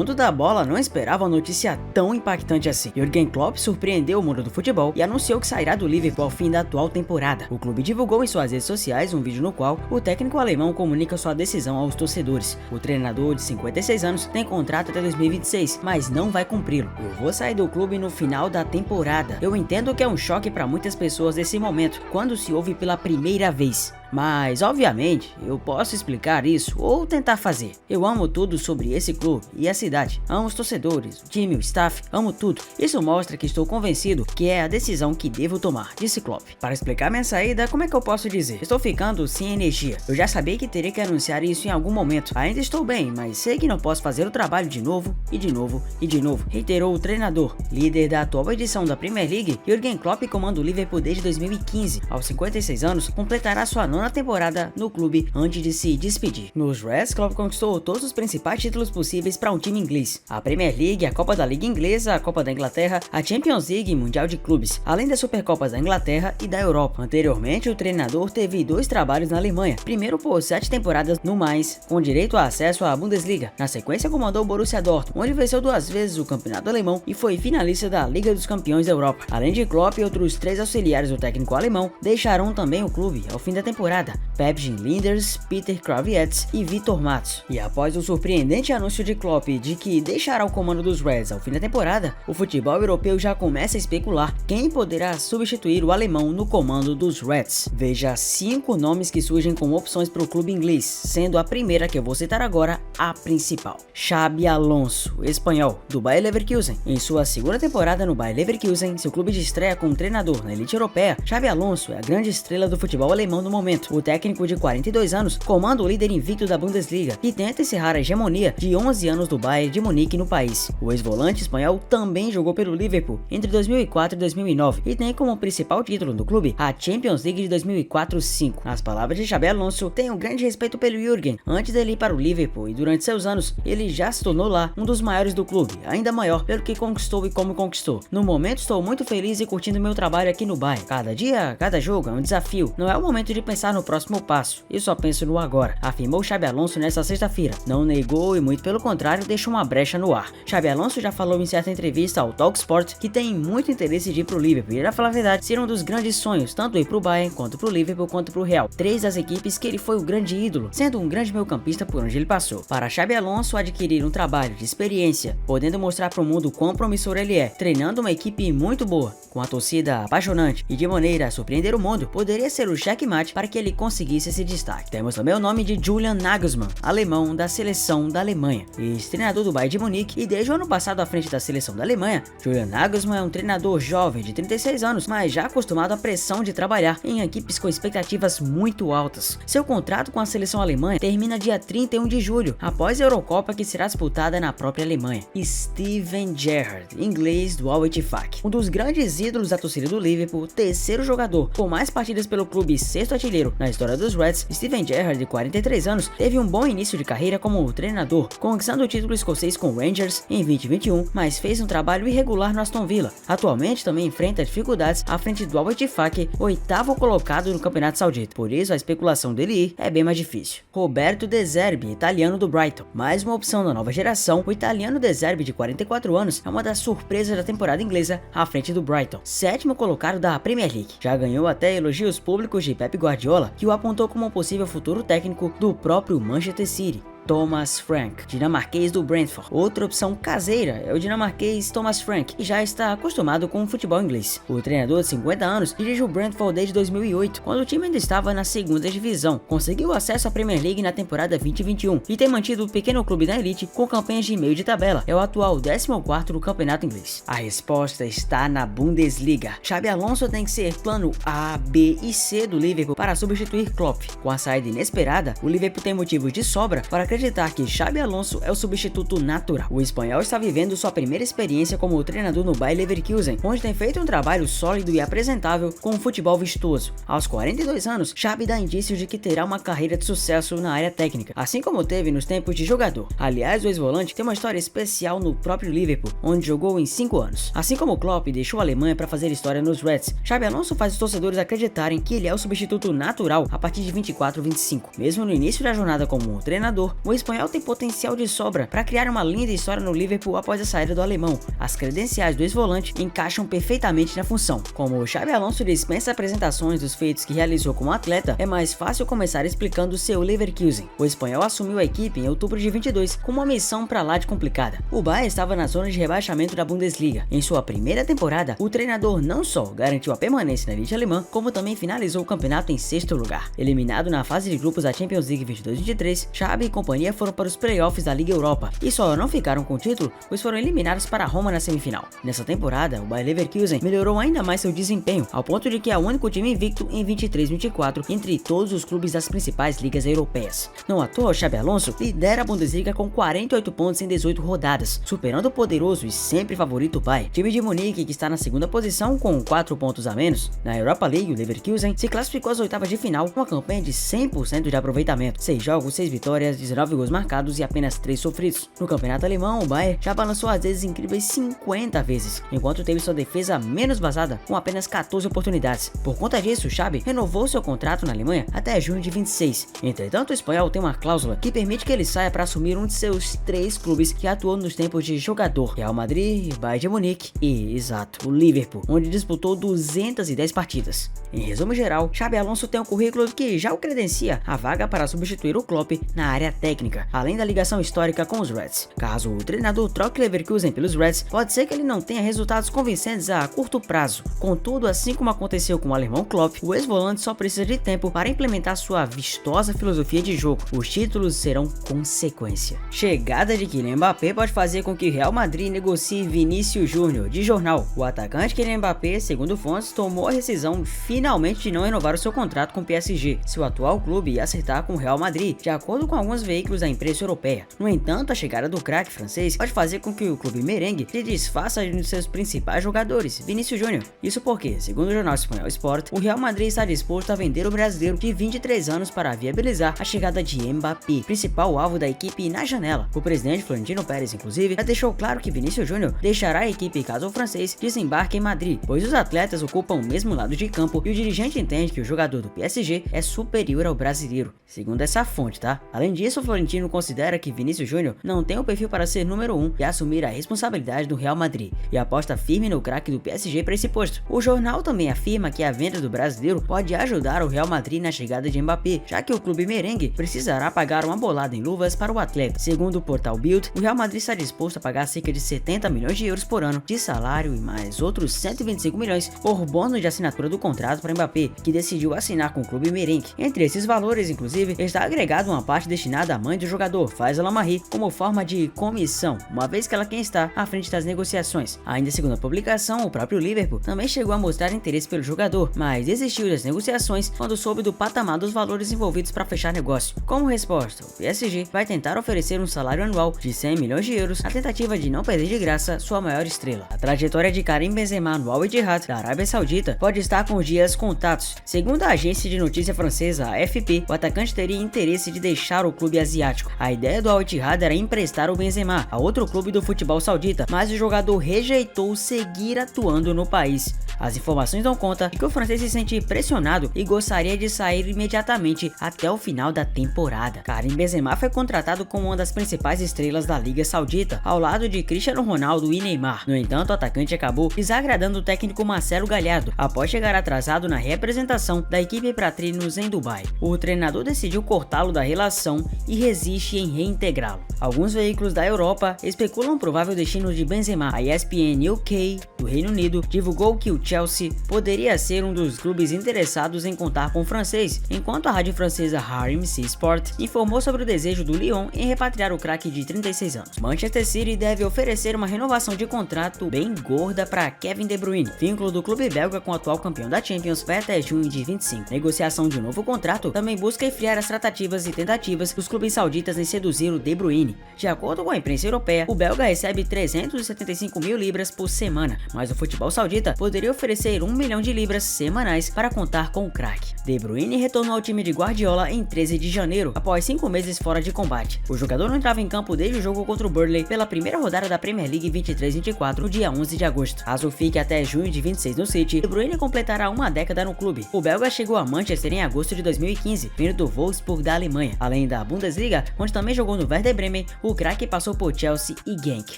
mundo da bola não esperava uma notícia tão impactante assim. Jürgen Klopp surpreendeu o mundo do futebol e anunciou que sairá do Liverpool ao fim da atual temporada. O clube divulgou em suas redes sociais um vídeo no qual o técnico alemão comunica sua decisão aos torcedores. O treinador de 56 anos tem contrato até 2026, mas não vai cumpri-lo. Eu vou sair do clube no final da temporada. Eu entendo que é um choque para muitas pessoas nesse momento, quando se ouve pela primeira vez. Mas, obviamente, eu posso explicar isso ou tentar fazer. Eu amo tudo sobre esse clube e a cidade. Amo os torcedores, o time, o staff, amo tudo. Isso mostra que estou convencido que é a decisão que devo tomar, disse Klopp. Para explicar minha saída, como é que eu posso dizer? Estou ficando sem energia. Eu já sabia que teria que anunciar isso em algum momento. Ainda estou bem, mas sei que não posso fazer o trabalho de novo, e de novo, e de novo, reiterou o treinador. Líder da atual edição da Premier League, Jürgen Klopp comanda o Liverpool desde 2015. Aos 56 anos, completará sua nona temporada no clube antes de se despedir. Nos Reds, Klopp conquistou todos os principais títulos possíveis para um time inglês: a Premier League, a Copa da Liga Inglesa, a Copa da Inglaterra, a Champions League e Mundial de Clubes, além das Supercopas da Inglaterra e da Europa. Anteriormente, o treinador teve 2 trabalhos na Alemanha, primeiro por 7 temporadas no Mainz, com direito a acesso à Bundesliga. Na sequência, comandou o Borussia Dortmund, onde venceu 2 vezes o campeonato alemão e foi finalista da Liga dos Campeões da Europa. Além de Klopp, outros 3 auxiliares do técnico alemão deixarão também o clube ao fim da temporada: Pep Linders, Peter Krawietz e Vitor Matos. E após o surpreendente anúncio de Klopp de que deixará o comando dos Reds ao fim da temporada, o futebol europeu já começa a especular quem poderá substituir o alemão no comando dos Reds. Veja 5 nomes que surgem como opções para o clube inglês, sendo a primeira que eu vou citar agora a principal: Xabi Alonso, espanhol, do Bayer Leverkusen. Em sua segunda temporada no Bayer Leverkusen, seu clube de estreia como treinador na elite europeia, Xabi Alonso é a grande estrela do futebol alemão no momento. O técnico de 42 anos comanda o líder invicto da Bundesliga e tenta encerrar a hegemonia de 11 anos do Bayern de Munique no país. O ex-volante espanhol também jogou pelo Liverpool entre 2004 e 2009 e tem como principal título do clube a Champions League de 2004-05. Nas palavras de Xabi Alonso, tem um grande respeito pelo Jürgen antes dele ir para o Liverpool, e durante seus anos ele já se tornou lá um dos maiores do clube, ainda maior pelo que conquistou e como conquistou. No momento estou muito feliz e curtindo meu trabalho aqui no Bayern. Cada dia, cada jogo é um desafio. Não é o momento de pensar no próximo passo, eu só penso no agora, afirmou Xabi Alonso nesta sexta-feira. Não negou e muito pelo contrário deixou uma brecha no ar. Xabi Alonso já falou em certa entrevista ao Talksport que tem muito interesse de ir pro Liverpool, e na falar a verdade, seria um dos grandes sonhos, tanto ir pro Bayern, quanto pro Liverpool, quanto pro Real, 3 das equipes que ele foi o grande ídolo, sendo um grande meio-campista por onde ele passou. Para Xabi Alonso, adquirir um trabalho de experiência, podendo mostrar pro mundo quão promissor ele é, treinando uma equipe muito boa, com a torcida apaixonante e de maneira a surpreender o mundo, poderia ser o checkmate para que ele conseguisse esse destaque. Temos também o nome de Julian Nagelsmann, alemão da seleção da Alemanha, ex-treinador do Bayern de Munique e desde o ano passado à frente da seleção da Alemanha. Julian Nagelsmann é um treinador jovem de 36 anos, mas já acostumado à pressão de trabalhar em equipes com expectativas muito altas. Seu contrato com a seleção alemã termina dia 31 de julho, após a Eurocopa que será disputada na própria Alemanha. Steven Gerrard, inglês do Al Ettifaq, um dos grandes ídolos da torcida do Liverpool, terceiro jogador com mais partidas pelo clube e sexto artilheiro na história dos Reds. Steven Gerrard, de 43 anos, teve um bom início de carreira como treinador, conquistando o título escocês com o Rangers em 2021, mas fez um trabalho irregular no Aston Villa. Atualmente também enfrenta dificuldades à frente do Al Ettifaq, 8º colocado no Campeonato Saudita. Por isso a especulação dele ir é bem mais difícil. Roberto De Zerbi, italiano do Brighton. Mais uma opção da nova geração, o italiano De Zerbi, de 44 anos, é uma das surpresas da temporada inglesa à frente do Brighton, 7º colocado da Premier League. Já ganhou até elogios públicos de Pep Guardiola, que o apontou como um possível futuro técnico do próprio Manchester City. Thomas Frank, dinamarquês do Brentford. Outra opção caseira é o dinamarquês Thomas Frank, que já está acostumado com o futebol inglês. O treinador de 50 anos dirige o Brentford desde 2008, quando o time ainda estava na segunda divisão. Conseguiu acesso à Premier League na temporada 2021 e tem mantido o pequeno clube da elite com campanhas de meio de tabela. É o atual 14º do campeonato inglês. A resposta está na Bundesliga. Xabi Alonso tem que ser plano A, B e C do Liverpool para substituir Klopp. Com a saída inesperada, o Liverpool tem motivos de sobra para acreditar que Xabi Alonso é o substituto natural. O espanhol está vivendo sua primeira experiência como treinador no Bayer Leverkusen, onde tem feito um trabalho sólido e apresentável com um futebol vistoso. Aos 42 anos, Xabi dá indícios de que terá uma carreira de sucesso na área técnica, assim como teve nos tempos de jogador. Aliás, o ex-volante tem uma história especial no próprio Liverpool, onde jogou em 5 anos. Assim como Klopp deixou a Alemanha para fazer história nos Reds, Xabi Alonso faz os torcedores acreditarem que ele é o substituto natural a partir de 24-25. Mesmo no início da jornada como treinador, O espanhol tem potencial de sobra para criar uma linda história no Liverpool após a saída do alemão. As credenciais do ex-volante encaixam perfeitamente na função. Como o Xabi Alonso dispensa apresentações dos feitos que realizou como atleta, é mais fácil começar explicando seu Leverkusen. O espanhol assumiu a equipe em outubro de 22 com uma missão pra lá de complicada. O Bayern estava na zona de rebaixamento da Bundesliga. Em sua primeira temporada, o treinador não só garantiu a permanência na elite alemã, como também finalizou o campeonato em sexto lugar. Eliminado na fase de grupos da Champions League 22-23, Xabi e companhia foram para os playoffs da Liga Europa e só não ficaram com o título, pois foram eliminados para Roma na semifinal. Nessa temporada, o Bayer Leverkusen melhorou ainda mais seu desempenho, ao ponto de que é o único time invicto em 23-24 entre todos os clubes das principais ligas europeias. Não à toa, Xabi Alonso lidera a Bundesliga com 48 pontos em 18 rodadas, superando o poderoso e sempre favorito Bayern. Time de Munique, que está na segunda posição com 4 pontos a menos. Na Europa League, o Leverkusen se classificou às oitavas de final com uma campanha de 100% de aproveitamento. 6 jogos, 6 vitórias, 19 gols marcados e apenas 3 sofridos. No campeonato alemão, o Bayern já balançou às vezes incríveis 50 vezes, enquanto teve sua defesa menos vazada com apenas 14 oportunidades. Por conta disso, Xabi renovou seu contrato na Alemanha até junho de 26. Entretanto, o espanhol tem uma cláusula que permite que ele saia para assumir um de seus 3 clubes que atuou nos tempos de jogador: Real Madrid, Bayern de Munique e, exato, o Liverpool, onde disputou 210 partidas. Em resumo geral, Xabi Alonso tem um currículo que já o credencia a vaga para substituir o Klopp na área técnica, além da ligação histórica com os Reds. Caso o treinador troque Leverkusen pelos Reds, pode ser que ele não tenha resultados convincentes a curto prazo. Contudo, assim como aconteceu com o alemão Klopp, o ex-volante só precisa de tempo para implementar sua vistosa filosofia de jogo. Os títulos serão consequência. Chegada de Kylian Mbappé pode fazer com que o Real Madrid negocie Vinícius Júnior. De jornal, o atacante Kylian Mbappé, segundo fontes, tomou a decisão finalmente de não renovar o seu contrato com o PSG. Seu atual clube ia acertar com o Real Madrid, de acordo com alguns veículos da imprensa europeia. No entanto, a chegada do craque francês pode fazer com que o clube merengue se desfaça de um de seus principais jogadores, Vinícius Júnior. Isso porque, segundo o jornal espanhol Sport, o Real Madrid está disposto a vender o brasileiro de 23 anos para viabilizar a chegada de Mbappé, principal alvo da equipe na janela. O presidente Florentino Pérez, inclusive, já deixou claro que Vinícius Júnior deixará a equipe caso o francês desembarque em Madrid, pois os atletas ocupam o mesmo lado de campo e o dirigente entende que o jogador do PSG é superior ao brasileiro, segundo essa fonte, tá? Além disso, o Florentino considera que Vinícius Júnior não tem o perfil para ser número 1 e assumir a responsabilidade do Real Madrid, e aposta firme no craque do PSG para esse posto. O jornal também afirma que a venda do brasileiro pode ajudar o Real Madrid na chegada de Mbappé, já que o clube merengue precisará pagar uma bolada em luvas para o atleta. Segundo o portal Bild, o Real Madrid está disposto a pagar cerca de 70 milhões de euros por ano de salário e mais outros 125 milhões por bônus de assinatura do contrato para Mbappé, que decidiu assinar com o clube merengue. Entre esses valores, inclusive, está agregado uma parte destinada à mãe do jogador, Faisal Marie, como forma de comissão, uma vez que ela quem está à frente das negociações. Ainda segundo a publicação, o próprio Liverpool também chegou a mostrar interesse pelo jogador, mas desistiu das negociações quando soube do patamar dos valores envolvidos para fechar negócio. Como resposta, o PSG vai tentar oferecer um salário anual de 100 milhões de euros, na tentativa de não perder de graça sua maior estrela. A trajetória de Karim Benzema no Al Ittihad da Arábia Saudita pode estar com os dias contados. Segundo a agência de notícia francesa AFP, o atacante teria interesse de deixar o clube asiático. A ideia do Al Ittihad era emprestar o Benzema a outro clube do futebol saudita, mas o jogador rejeitou seguir atuando no país. As informações dão conta de que o francês se sente pressionado e gostaria de sair imediatamente até o final da temporada. Karim Benzema foi contratado como uma das principais estrelas da Liga Saudita, ao lado de Cristiano Ronaldo e Neymar. No entanto, o atacante acabou desagradando o técnico Marcelo Gallardo após chegar atrasado na representação da equipe para treinos em Dubai. O treinador decidiu cortá-lo da relação e resiste em reintegrá-lo. Alguns veículos da Europa especulam o provável destino de Benzema. A ESPN UK do Reino Unido divulgou que o Chelsea poderia ser um dos clubes interessados em contar com o francês, enquanto a rádio francesa RMC Sport informou sobre o desejo do Lyon em repatriar o craque de 36 anos. Manchester City deve oferecer uma renovação de contrato bem gorda para Kevin De Bruyne. Vínculo do clube belga com o atual campeão da Champions vai até junho de 25. Negociação de um novo contrato também busca esfriar as tratativas e tentativas dos clubes sauditas em seduzir o De Bruyne. De acordo com a imprensa europeia, o belga recebe 375 mil libras por semana, mas o futebol saudita poderia oferecer 1 milhão de libras semanais para contar com o craque. De Bruyne retornou ao time de Guardiola em 13 de janeiro, após 5 meses fora de combate. O jogador não entrava em campo desde o jogo contra o Burnley pela primeira rodada da Premier League 23-24 no dia 11 de agosto. Caso fique até junho de 26 no City, De Bruyne completará uma década no clube. O belga chegou a Manchester em agosto de 2015, vindo do Wolfsburg da Alemanha. Além da Bundesliga Bundesliga, onde também jogou no Werder Bremen, o craque passou por Chelsea e Genk.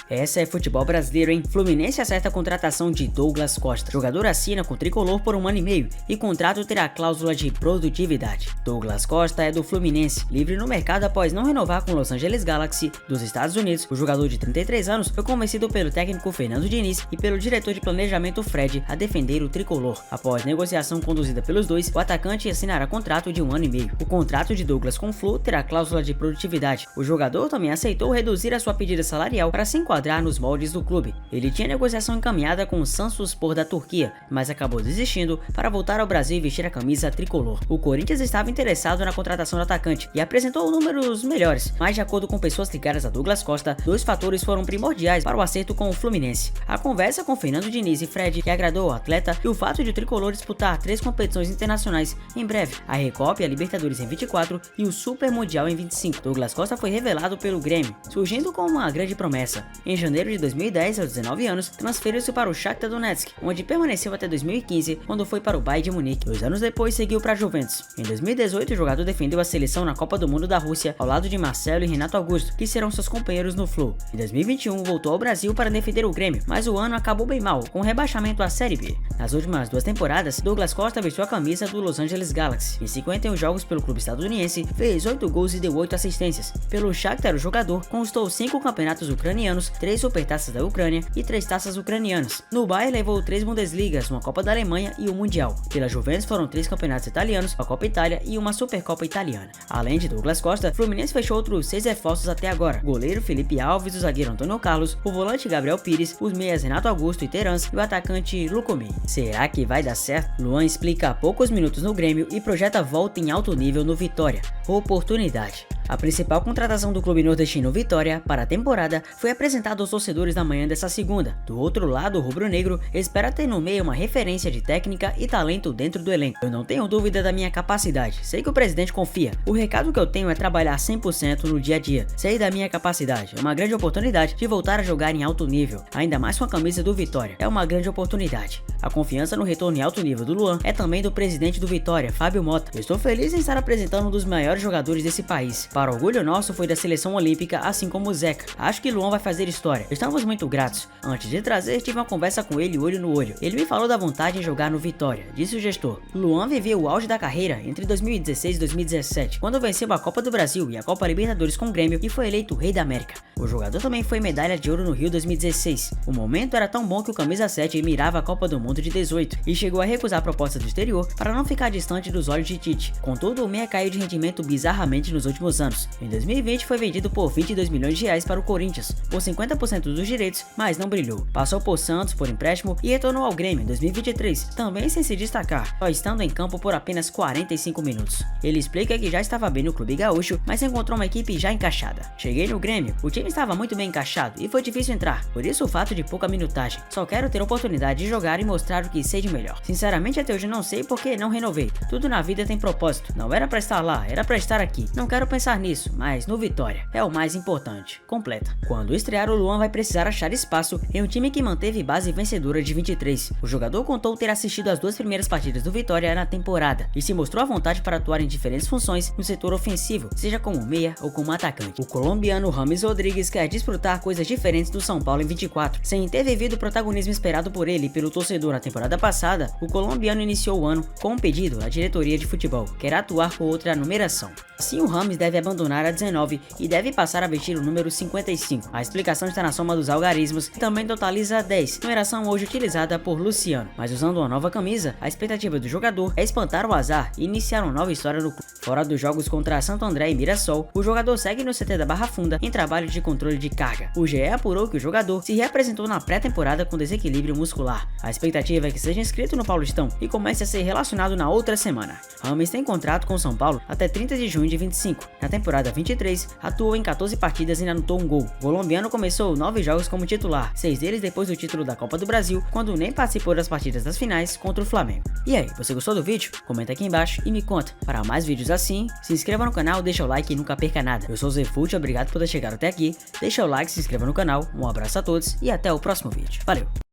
Essa é futebol brasileiro, hein? Fluminense acerta a contratação de Douglas Costa. O jogador assina com o tricolor por 1 ano e meio e contrato terá cláusula de produtividade. Douglas Costa é do Fluminense, livre no mercado após não renovar com o Los Angeles Galaxy dos Estados Unidos. O jogador de 33 anos foi convencido pelo técnico Fernando Diniz e pelo diretor de planejamento Fred a defender o tricolor. Após negociação conduzida pelos dois, o atacante assinará contrato de 1 ano e meio. O contrato de Douglas com o Flu terá cláusula de produtividade. O jogador também aceitou reduzir a sua pedida salarial para se enquadrar nos moldes do clube. Ele tinha negociação encaminhada com o Samsunspor da Turquia, mas acabou desistindo para voltar ao Brasil e vestir a camisa tricolor. O Corinthians estava interessado na contratação do atacante e apresentou números melhores, mas de acordo com pessoas ligadas a Douglas Costa, dois fatores foram primordiais para o acerto com o Fluminense: a conversa com Fernando Diniz e Fred, que agradou ao atleta, e o fato de o tricolor disputar 3 competições internacionais em breve: a Recopa e a Libertadores em 24 e o Super Mundial em 25. Douglas Costa foi revelado pelo Grêmio, surgindo como uma grande promessa. Em janeiro de 2010, aos 19 anos, transferiu-se para o Shakhtar Donetsk, onde permaneceu até 2015, quando foi para o Bayern de Munique. 2 anos depois, seguiu para a Juventus. Em 2018, o jogador defendeu a seleção na Copa do Mundo da Rússia, ao lado de Marcelo e Renato Augusto, que serão seus companheiros no Flu. Em 2021, voltou ao Brasil para defender o Grêmio, mas o ano acabou bem mal, com o rebaixamento à Série B. Nas últimas 2 temporadas, Douglas Costa vestiu a camisa do Los Angeles Galaxy. Em 51 jogos pelo clube estadunidense, fez 8 gols e deu 8 assistências. Pelo Shakhtar, o jogador conquistou 5 campeonatos ucranianos, 3 supertaças da Ucrânia e 3 taças ucranianas. No Bayern, levou 3 Bundesligas, uma Copa da Alemanha e um Mundial. Pela Juventus, foram 3 campeonatos italianos, a Copa Itália e uma Supercopa italiana. Além de Douglas Costa, Fluminense fechou outros 6 reforços até agora: o goleiro Felipe Alves, o zagueiro Antônio Carlos, o volante Gabriel Pires, os meias Renato Augusto e Terans e o atacante Lucomi. Será que vai dar certo? Luan explica há poucos minutos no Grêmio e projeta volta em alto nível no Vitória. Oportunidade. A principal contratação do clube nordestino Vitória para a temporada foi apresentada aos torcedores na manhã dessa segunda. Do outro lado, o rubro-negro espera ter no meio uma referência de técnica e talento dentro do elenco. Eu não tenho dúvida da minha capacidade, sei que o presidente confia. O recado que eu tenho é trabalhar 100% no dia a dia. Sei da minha capacidade, é uma grande oportunidade de voltar a jogar em alto nível, ainda mais com a camisa do Vitória. É uma grande oportunidade. A confiança no retorno em alto nível do Luan é também do presidente do Vitória, Fábio Mota. Eu estou feliz em estar apresentando um dos maiores jogadores desse país. Para orgulho nosso, foi da seleção olímpica, assim como o Zeca. Acho que Luan vai fazer história. Estamos muito gratos. Antes de trazer, tive uma conversa com ele olho no olho. Ele me falou da vontade em jogar no Vitória, disse o gestor. Luan viveu o auge da carreira entre 2016 e 2017, quando venceu a Copa do Brasil e a Copa Libertadores com o Grêmio e foi eleito Rei da América. O jogador também foi medalha de ouro no Rio 2016. O momento era tão bom que o camisa 7 mirava a Copa do Mundo de 18 e chegou a recusar a proposta do exterior para não ficar distante dos olhos de Tite. Contudo, o meia caiu de rendimento bizarramente nos últimos anos. Em 2020 foi vendido por 22 milhões de reais para o Corinthians, por 50% dos direitos, mas não brilhou. Passou por Santos por empréstimo e retornou ao Grêmio em 2023, também sem se destacar, só estando em campo por apenas 45 minutos. Ele explica que já estava bem no clube gaúcho, mas encontrou uma equipe já encaixada. Cheguei no Grêmio, o time estava muito bem encaixado e foi difícil entrar, por isso o fato de pouca minutagem. Só quero ter a oportunidade de jogar e mostrar o que sei de melhor. Sinceramente, até hoje não sei porque não renovei. Tudo na vida tem propósito, não era pra estar lá, era pra estar aqui. Não quero pensar nisso, mas no Vitória é o mais importante. Completa. Quando estrear, o Luan vai precisar achar espaço em um time que manteve base vencedora de 23. O jogador contou ter assistido as 2 primeiras partidas do Vitória na temporada e se mostrou à vontade para atuar em diferentes funções no setor ofensivo, seja como meia ou como atacante. O colombiano James Rodrigues quer disputar coisas diferentes do São Paulo em 24. Sem ter vivido o protagonismo esperado por ele e pelo torcedor na temporada passada, o colombiano iniciou o ano com um pedido à diretoria de futebol: quer atuar com outra numeração. Assim, o James deve abandonar a 19 e deve passar a vestir o número 55. A explicação está na soma dos algarismos, que também totaliza 10, numeração hoje utilizada por Luciano. Mas usando uma nova camisa, a expectativa do jogador é espantar o azar e iniciar uma nova história no clube. Fora dos jogos contra Santo André e Mirassol, o jogador segue no CT da Barra Funda em trabalho de controle de carga. O GE apurou que o jogador se reapresentou na pré-temporada com desequilíbrio muscular. A expectativa é que seja inscrito no Paulistão e comece a ser relacionado na outra semana. James tem contrato com o São Paulo até 30 de junho de 25. Na temporada 23, atuou em 14 partidas e anotou um gol. O colombiano começou 9 jogos como titular, 6 deles depois do título da Copa do Brasil, quando nem participou das partidas das finais contra o Flamengo. E aí, você gostou do vídeo? Comenta aqui embaixo e me conta. Para mais vídeos assim, se inscreva no canal, deixa o like e nunca perca nada. Eu sou o Zefut, obrigado por ter chegado até aqui. Deixa o like, se inscreva no canal, um abraço a todos e até o próximo vídeo. Valeu!